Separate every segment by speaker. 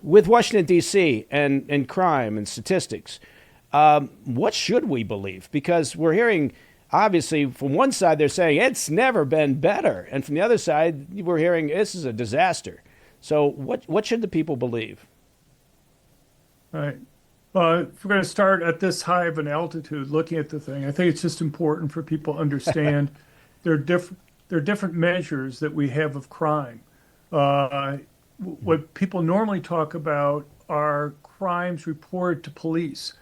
Speaker 1: with Washington, D.C. and crime and statistics, what should we believe? Because we're hearing, obviously, from one side, they're saying it's never been better. And from the other side, we're hearing this is a disaster. So what should the people believe?
Speaker 2: All right. If we're going to start at this high of an altitude, looking at the thing, I think it's just important for people to understand there are different measures that we have of crime. What people normally talk about are crimes reported to police.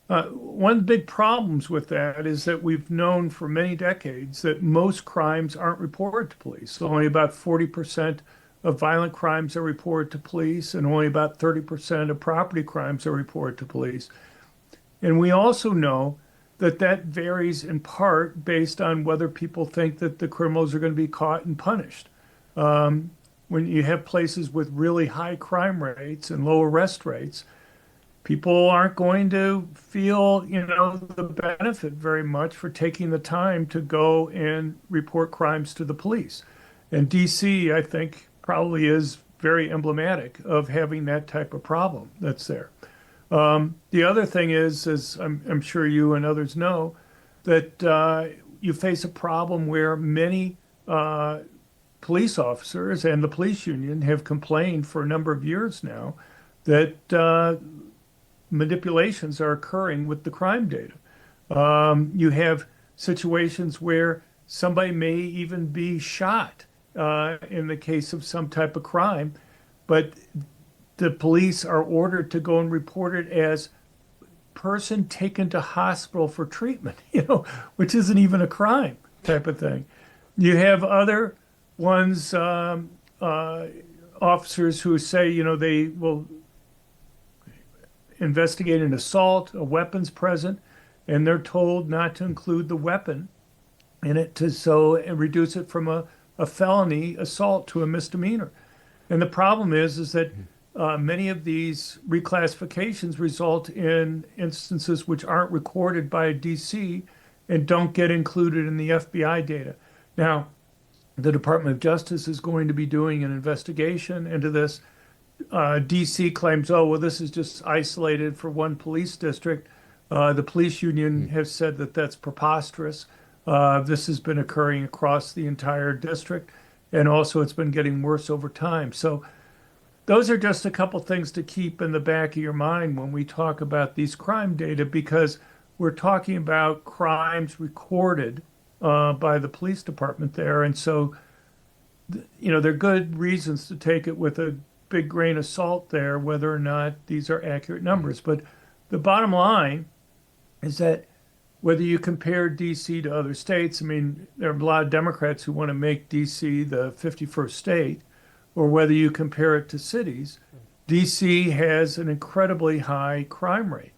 Speaker 2: One of the big problems with that is that we've known for many decades that most crimes aren't reported to police. So only about 40% of violent crimes are reported to police, and only about 30% of property crimes are reported to police. And we also know that that varies in part based on whether people think that the criminals are going to be caught and punished. When you have places with really high crime rates and low arrest rates, people aren't going to feel, the benefit very much for taking the time to go and report crimes to the police. And DC, I think, probably is very emblematic of having that type of problem that's there. The other thing is, as I'm sure you and others know, that you face a problem where many police officers and the police union have complained for a number of years now that manipulations are occurring with the crime data. You have situations where somebody may even be shot in the case of some type of crime, but the police are ordered to go and report it as person taken to hospital for treatment, which isn't even a crime type of thing. You have other ones, officers who say, they will investigate an assault, a weapon's present, and they're told not to include the weapon in it and reduce it from a felony assault to a misdemeanor. And the problem is that many of these reclassifications result in instances which aren't recorded by DC and don't get included in the FBI data. Now, the Department of Justice is going to be doing an investigation into this. DC claims, oh, well, this is just isolated for one police district. The police union has said that that's preposterous. This has been occurring across the entire district, and also it's been getting worse over time. So those are just a couple things to keep in the back of your mind when we talk about these crime data, because we're talking about crimes recorded by the police department there. And so, there are good reasons to take it with a big grain of salt there, whether or not these are accurate numbers. But the bottom line is that whether you compare DC to other states, I mean, there are a lot of Democrats who want to make DC the 51st state, or whether you compare it to cities, DC has an incredibly high crime rate.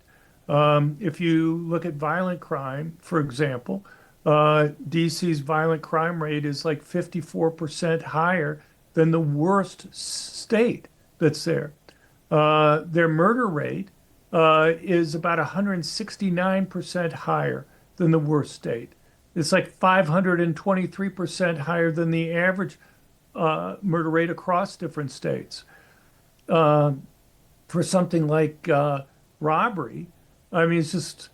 Speaker 2: If you look at violent crime, for example, DC's violent crime rate is like 54% higher than the worst state that's there. Their murder rate is about 169% higher than the worst state. It's like 523% higher than the average murder rate across different states. For something like robbery, I mean, it's just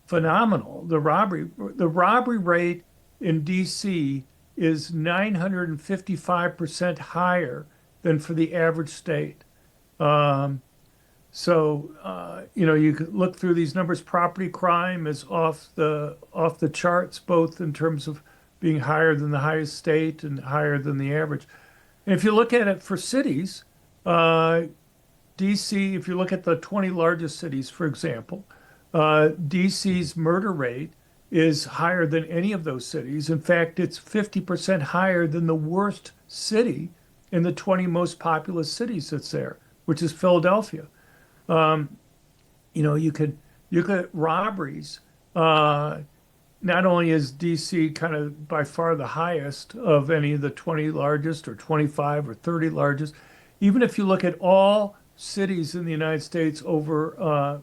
Speaker 2: phenomenal. The robbery rate in DC is 955% higher than for the average state. You could look through these numbers. Property crime is off the charts, both in terms of being higher than the highest state and higher than the average. And if you look at it for cities, DC, if you look at the 20 largest cities, for example, DC's murder rate is higher than any of those cities. In fact, it's 50% higher than the worst city in the 20 most populous cities that's there, which is Philadelphia. You could robberies. Not only is DC kind of by far the highest of any of the 20 largest or 25 or 30 largest, even if you look at all cities in the United States over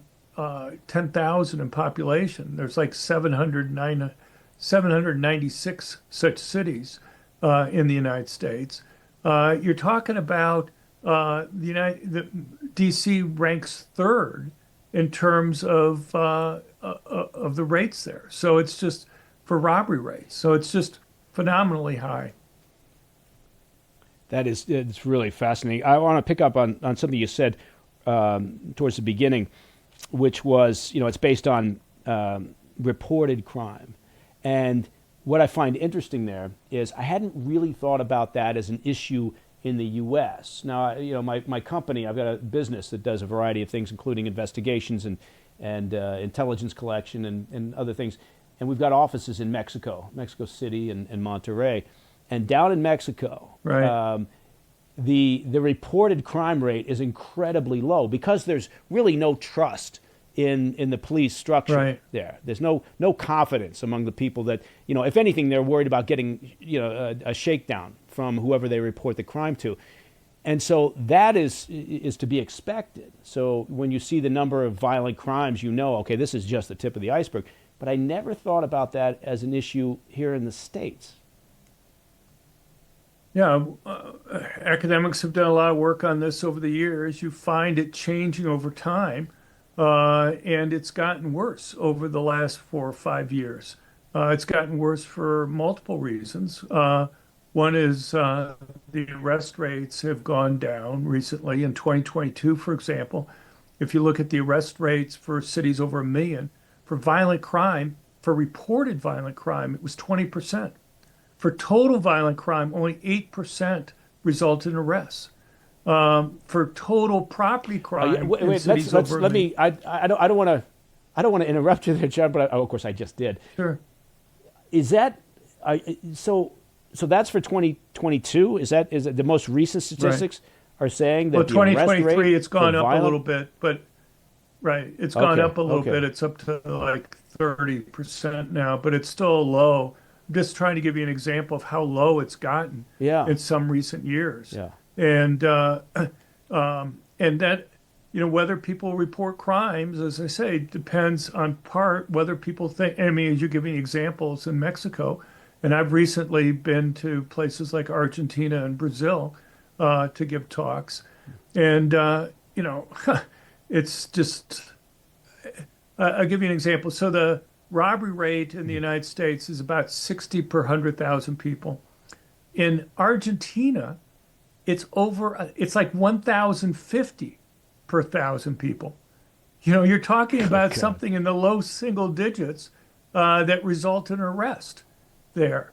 Speaker 2: 10,000 in population, there's like 796 such cities in the United States. You're talking about the DC ranks third in terms of the rates there. So it's just for robbery rates. So it's just phenomenally high.
Speaker 1: It's really fascinating. I want to pick up on something you said towards the beginning, which was, it's based on reported crime. And what I find interesting there is I hadn't really thought about that as an issue in the U.S. Now, my company, I've got a business that does a variety of things, including investigations and intelligence collection and other things. And we've got offices in Mexico City and Monterrey. And down in Mexico,
Speaker 2: Right.
Speaker 1: The reported crime rate is incredibly low because there's really no trust in the police structure
Speaker 2: Right.
Speaker 1: there. There's no confidence among the people that, if anything, they're worried about getting, a shakedown from whoever they report the crime to. And so that is to be expected. So when you see the number of violent crimes, okay, this is just the tip of the iceberg. But I never thought about that as an issue here in the States.
Speaker 2: Yeah, academics have done a lot of work on this over the years. You find it changing over time, and it's gotten worse over the last 4 or 5 years. It's gotten worse for multiple reasons. One is the arrest rates have gone down recently. In 2022, for example, if you look at the arrest rates for cities over 1 million, for violent crime, for reported violent crime, it was 20%. For total violent crime, only 8% resulted in arrests. For total property crime,
Speaker 1: Wait,
Speaker 2: in cities over
Speaker 1: let me. I don't want to interrupt you there, John. But of course, I just did.
Speaker 2: Sure.
Speaker 1: Is that so? So that's for 2022. Is it the most recent statistics are saying that
Speaker 2: Well,
Speaker 1: the arrest
Speaker 2: 2023,
Speaker 1: rate
Speaker 2: it's gone
Speaker 1: for
Speaker 2: up
Speaker 1: violent,
Speaker 2: a little bit, but right, it's gone
Speaker 1: Okay,
Speaker 2: up a little
Speaker 1: okay.
Speaker 2: bit. It's up to like 30% now, but it's still low. I'm just trying to give you an example of how low it's gotten
Speaker 1: Yeah,
Speaker 2: in some recent years.
Speaker 1: yeah.
Speaker 2: And and that, whether people report crimes, as I say, depends on part whether people think. I mean, as you're giving examples in Mexico, and I've recently been to places like Argentina and Brazil to give talks, and it's just. I'll give you an example. So the robbery rate in the United States is about 60 per 100,000 people. In Argentina, it's like 1,050 per 1,000 people. You're talking about
Speaker 1: God.
Speaker 2: something in the low single digits that result in arrest there.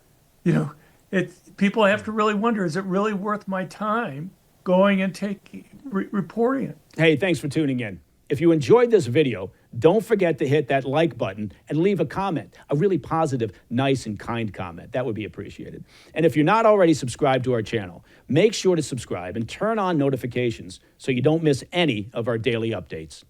Speaker 2: People have to really wonder, is it really worth my time going and reporting it?
Speaker 1: Hey, thanks for tuning in. If you enjoyed this video, don't forget to hit that like button and leave a comment, a really positive, nice, and kind comment. That would be appreciated. And if you're not already subscribed to our channel, make sure to subscribe and turn on notifications so you don't miss any of our daily updates.